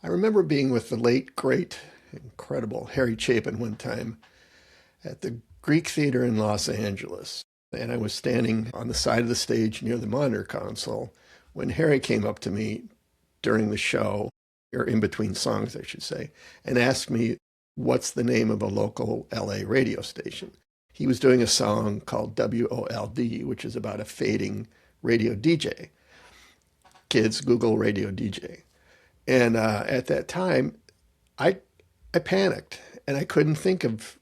I remember being with the late, great, incredible Harry Chapin one time at the Greek Theater in Los Angeles. And I was standing on the side of the stage near the monitor console when Harry came up to me during the show, or in between songs, I should say, and asked me, what's the name of a local LA radio station? He was doing a song called WOLD, which is about a fading radio DJ. Kids, Google radio DJ. And at that time, I, I panicked and I couldn't think of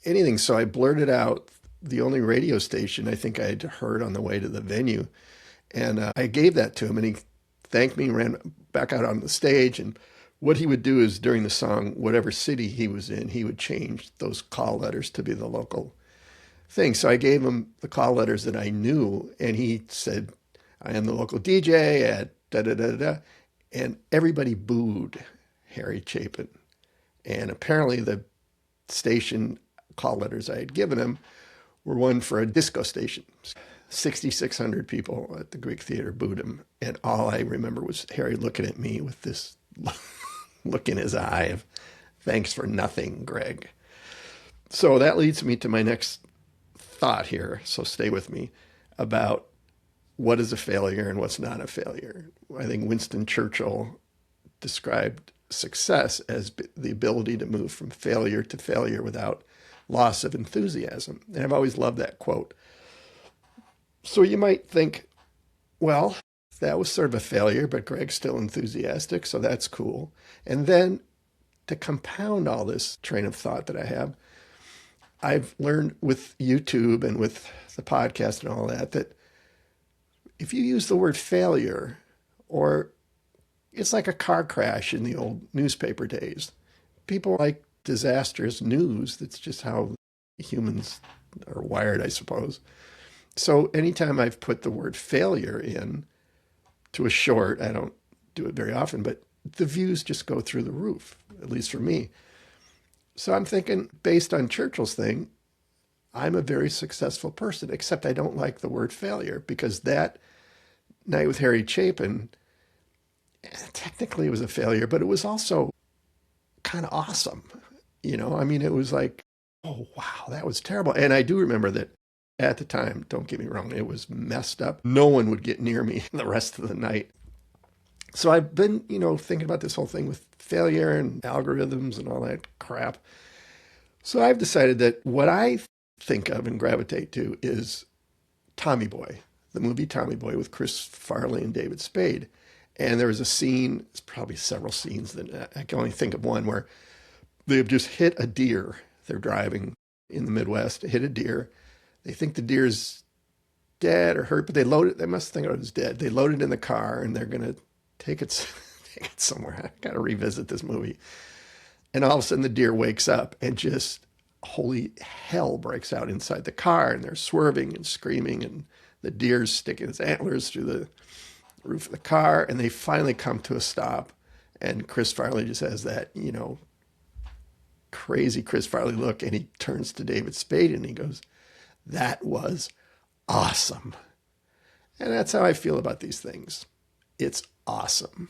anything. So I blurted out the only radio station I think I'd heard on the way to the venue. And I gave that to him and he thanked me and ran back out on the stage. And what he would do is during the song, whatever city he was in, he would change those call letters to be the local thing. So I gave him the call letters that I knew. And he said, I am the local DJ at da-da-da-da. And everybody booed Harry Chapin. And apparently the station call letters I had given him were one for a disco station. 6,600 people at the Greek Theater booed him. And all I remember was Harry looking at me with this look in his eye of, thanks for nothing, Greg. So that leads me to my next thought here. So stay with me about what is a failure and what's not a failure. I think Winston Churchill described success as the ability to move from failure to failure without loss of enthusiasm. And I've always loved that quote. So you might think, well, that was sort of a failure, but Greg's still enthusiastic, so that's cool. And then to compound all this train of thought that I have, I've learned with YouTube and with the podcast and all that, that if you use the word failure, or it's like a car crash in the old newspaper days, people like disastrous news. That's just how humans are wired, I suppose. So anytime I've put the word failure in to a short, I don't do it very often, but the views just go through the roof, at least for me. So I'm thinking, based on Churchill's thing, I'm a very successful person, except I don't like the word failure, because that night with Harry Chapin, technically it was a failure, but it was also kind of awesome. You know, I mean, it was like, oh, wow, that was terrible. And I do remember that at the time, don't get me wrong, it was messed up. No one would get near me the rest of the night. So I've been, thinking about this whole thing with failure and algorithms and all that crap. So I've decided that what I think of and gravitate to is Tommy Boy, the movie Tommy Boy with Chris Farley and David Spade. And there was a scene, it's probably several scenes, that I can only think of one, where they've just hit a deer. They're driving in the Midwest, hit a deer. They think the deer's dead or hurt, but they load it. They must think it was dead. They load it in the car and they're going to take it somewhere. I got to revisit this movie. And all of a sudden the deer wakes up and just holy hell breaks out inside the car, and they're swerving and screaming, and the deer's sticking its antlers through the roof of the car, and they finally come to a stop. And Chris Farley just has that, crazy Chris Farley look, and he turns to David Spade and he goes, that was awesome. And that's how I feel about these things. It's awesome.